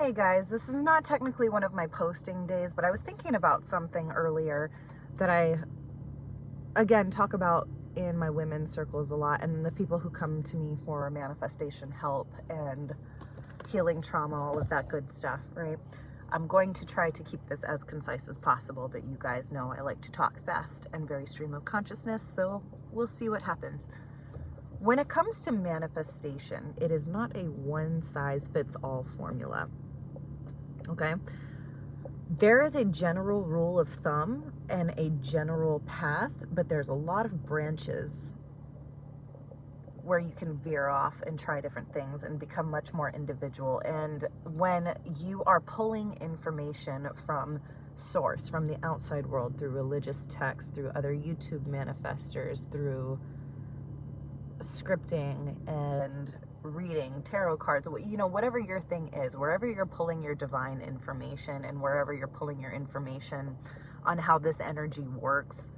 Hey guys, this is not technically one of my posting days, but I was thinking about something earlier that I, again, talk about in my women's circles a lot, and the people who come to me for manifestation help and healing trauma, all of that good stuff, right? I'm going to try to keep this as concise as possible, but you guys know I like to talk fast and very stream of consciousness, so we'll see what happens. When it comes to manifestation, it is not a one-size-fits-all formula. Okay? There is a general rule of thumb and a general path, but there's a lot of branches where you can veer off and try different things and become much more individual. And when you are pulling information from source, from the outside world, through religious texts, through other YouTube manifestors, through scripting and reading tarot cards, whatever your thing is, wherever you're pulling your divine information and wherever you're pulling your information on how this energy works,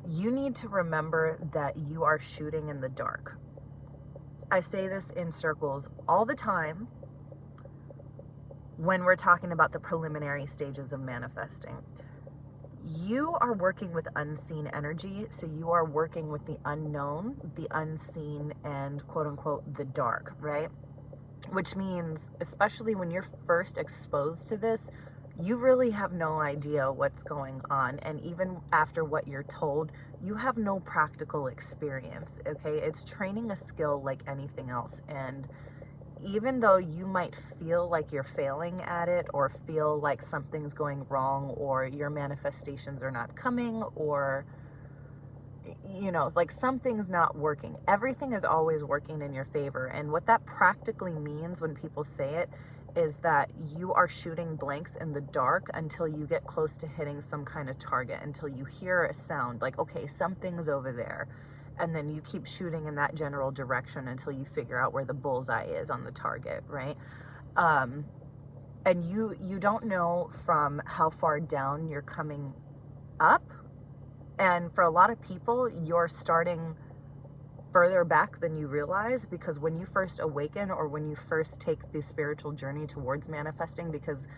you need to remember that you are shooting in the dark. I say this in circles all the time when we're talking about the preliminary stages of manifesting. You are working with unseen energy, so you are working with the unknown, the unseen, and quote unquote the dark, right? Which means, especially when you're first exposed to this, you really have no idea what's going on. And even after what you're told, you have no practical experience, okay? It's training a skill like anything else. And even though you might feel like you're failing at it, or feel like something's going wrong, or your manifestations are not coming, or like something's not working, everything is always working in your favor. And what that practically means when people say it is that you are shooting blanks in the dark until you get close to hitting some kind of target, until you hear a sound like, okay, something's over there. And then you keep shooting in that general direction until you figure out where the bullseye is on the target, right? And you don't know from how far down you're coming up. And for a lot of people, you're starting further back than you realize, because when you first awaken, or when you first take the spiritual journey towards manifesting, because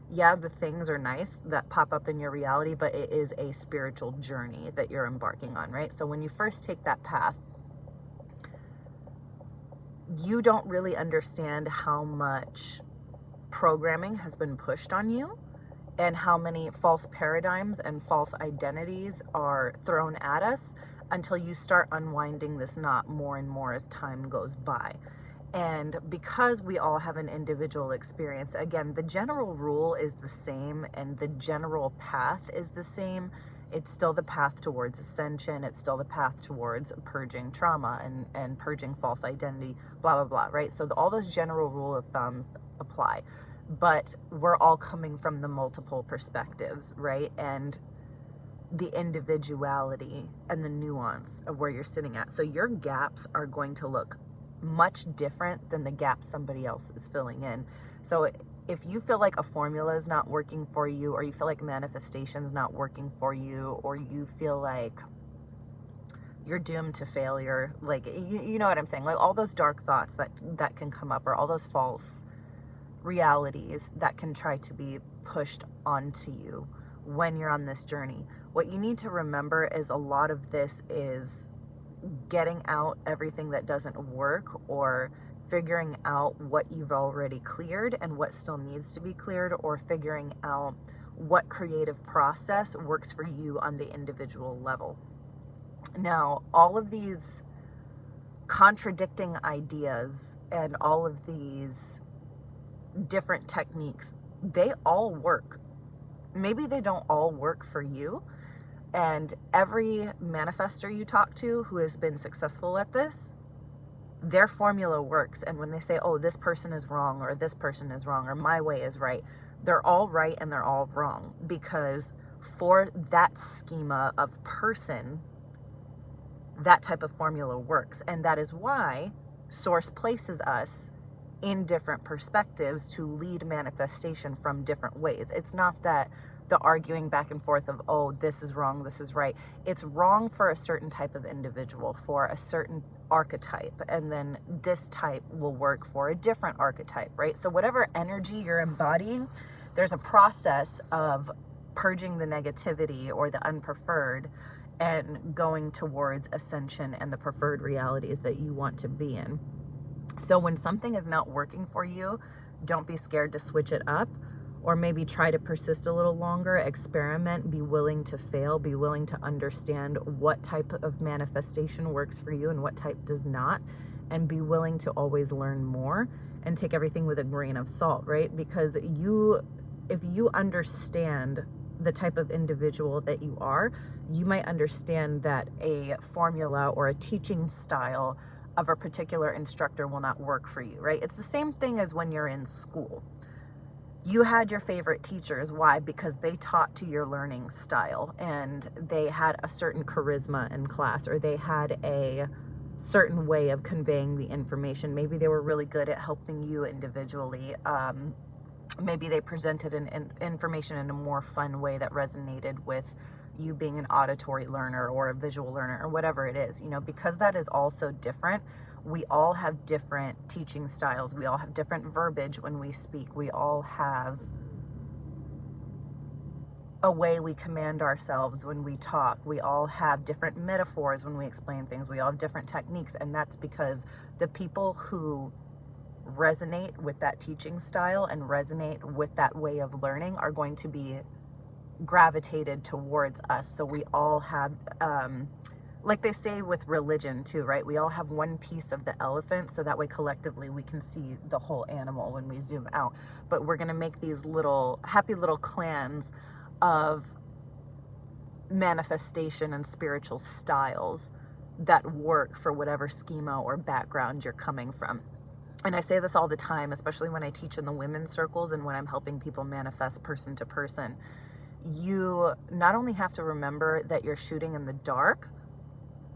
yeah, the things are nice that pop up in your reality, but it is a spiritual journey that you're embarking on, right? So when you first take that path, you don't really understand how much programming has been pushed on you, and how many false paradigms and false identities are thrown at us, until you start unwinding this knot more and more as time goes by. And because we all have an individual experience, again, the general rule is the same and the general path is the same. It's still the path towards ascension. It's still the path towards purging trauma and purging false identity, blah, blah, blah, right? So all those general rule of thumbs apply, but we're all coming from the multiple perspectives, right? And the individuality and the nuance of where you're sitting at. So your gaps are going to look much different than the gaps somebody else is filling in. So if you feel like a formula is not working for you, or you feel like manifestation's not working for you, or you feel like you're doomed to failure, like, you know what I'm saying? Like all those dark thoughts that can come up, or all those false realities that can try to be pushed onto you when you're on this journey. What you need to remember is a lot of this is getting out everything that doesn't work, or figuring out what you've already cleared and what still needs to be cleared, or figuring out what creative process works for you on the individual level. Now, all of these contradicting ideas and all of these different techniques, they all work. Maybe they don't all work for you. And every manifestor you talk to who has been successful at this, their formula works. And when they say, oh, this person is wrong, or this person is wrong, or my way is right, they're all right and they're all wrong. Because for that schema of person, that type of formula works. And that is why Source places us in different perspectives to lead manifestation from different ways. It's not that the arguing back and forth of, oh, this is wrong, this is right. It's wrong for a certain type of individual, for a certain archetype, and then this type will work for a different archetype, right? So whatever energy you're embodying, there's a process of purging the negativity or the unpreferred and going towards ascension and the preferred realities that you want to be in. So when something is not working for you, don't be scared to switch it up, or maybe try to persist a little longer, experiment, be willing to fail, be willing to understand what type of manifestation works for you and what type does not, and be willing to always learn more and take everything with a grain of salt, right? Because if you understand the type of individual that you are, you might understand that a formula or a teaching style of a particular instructor will not work for you, right? It's the same thing as when you're in school. You had your favorite teachers. Why? Because they taught to your learning style and they had a certain charisma in class, or they had a certain way of conveying the information. Maybe they were really good at helping you individually. Maybe they presented information in a more fun way that resonated with you being an auditory learner or a visual learner or whatever it is, because that is also different. We all have different teaching styles. We all have different verbiage when we speak. We all have a way we command ourselves when we talk. We all have different metaphors when we explain things. We all have different techniques. And that's because the people who resonate with that teaching style and resonate with that way of learning are going to be gravitated towards us. So we all have, like they say with religion too, right? We all have one piece of the elephant, so that way collectively we can see the whole animal when we zoom out. But we're going to make these little happy little clans of manifestation and spiritual styles that work for whatever schema or background you're coming from. And I say this all the time, especially when I teach in the women's circles and when I'm helping people manifest person to person. You not only have to remember that you're shooting in the dark,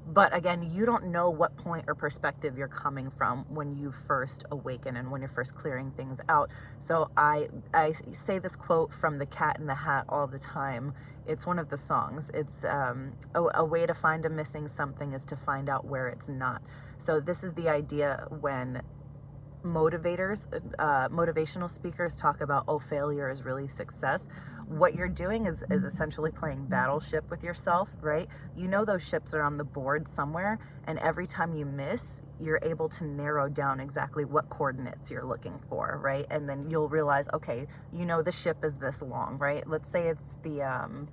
but again, you don't know what point or perspective you're coming from when you first awaken and when you're first clearing things out. So I say this quote from The Cat in the Hat all the time. It's one of the songs. It's a way to find a missing something is to find out where it's not. So this is the idea when motivational speakers talk about, oh, failure is really success. What you're doing is essentially playing battleship with yourself, right? Those ships are on the board somewhere, and every time you miss, you're able to narrow down exactly what coordinates you're looking for, right? And then you'll realize, okay, the ship is this long, right? Let's say it's the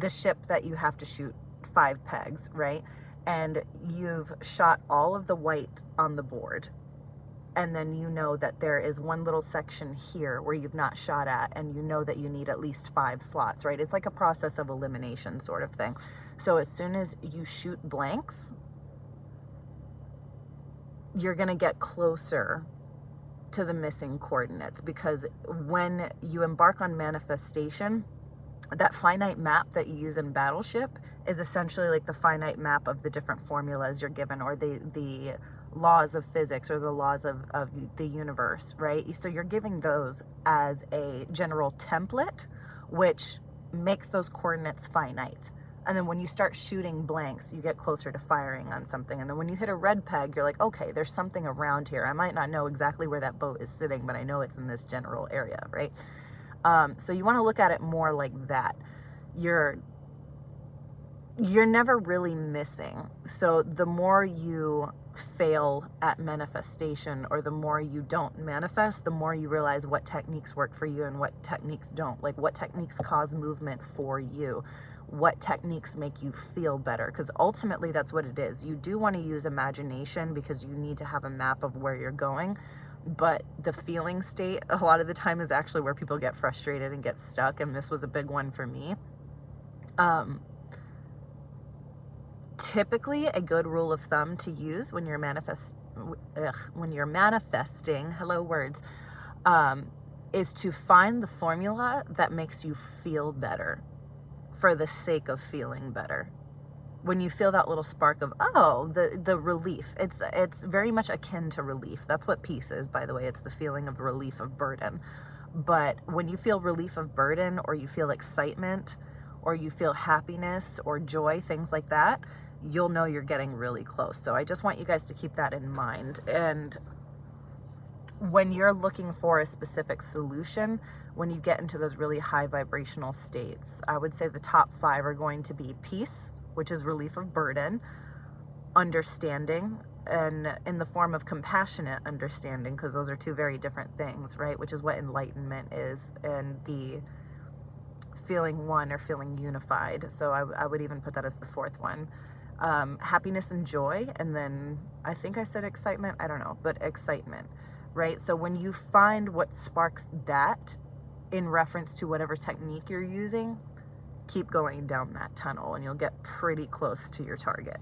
ship that you have to shoot 5 pegs, right? And you've shot all of the white on the board. And then you know that there is one little section here where you've not shot at, and you know that you need at least 5 slots, right? It's like a process of elimination sort of thing. So as soon as you shoot blanks, you're going to get closer to the missing coordinates, because when you embark on manifestation, that finite map that you use in Battleship is essentially like the finite map of the different formulas you're given, or the laws of physics, or the laws of the universe, right? So you're giving those as a general template, which makes those coordinates finite. And then when you start shooting blanks, you get closer to firing on something. And then when you hit a red peg, you're like, okay, there's something around here. I might not know exactly where that boat is sitting, but I know it's in this general area, right? So you want to look at it more like that. You're never really missing. So the more you fail at manifestation, or the more you don't manifest, the more you realize what techniques work for you and what techniques don't. Like, what techniques cause movement for you, what techniques make you feel better, because ultimately that's what it is. You do want to use imagination because you need to have a map of where you're going. But the feeling state a lot of the time is actually where people get frustrated and get stuck. And this was a big one for me. Typically, a good rule of thumb to use when you're manifesting, hello words, is to find the formula that makes you feel better for the sake of feeling better. when you feel that little spark of, oh, the relief, it's very much akin to relief. That's what peace is, by the way. It's the feeling of relief of burden. But when you feel relief of burden, or you feel excitement, or you feel happiness or joy, things like that, you'll know you're getting really close. So I just want you guys to keep that in mind. And when you're looking for a specific solution, when you get into those really high vibrational states, I would say the top 5 are going to be peace, which is relief of burden, understanding, and in the form of compassionate understanding, because those are 2 very different things, right? Which is what enlightenment is, and the feeling one or feeling unified. So I would even put that as the 4th one. Happiness and joy, and then I think I said excitement, I don't know, but excitement, right? So when you find what sparks that in reference to whatever technique you're using, keep going down that tunnel and you'll get pretty close to your target.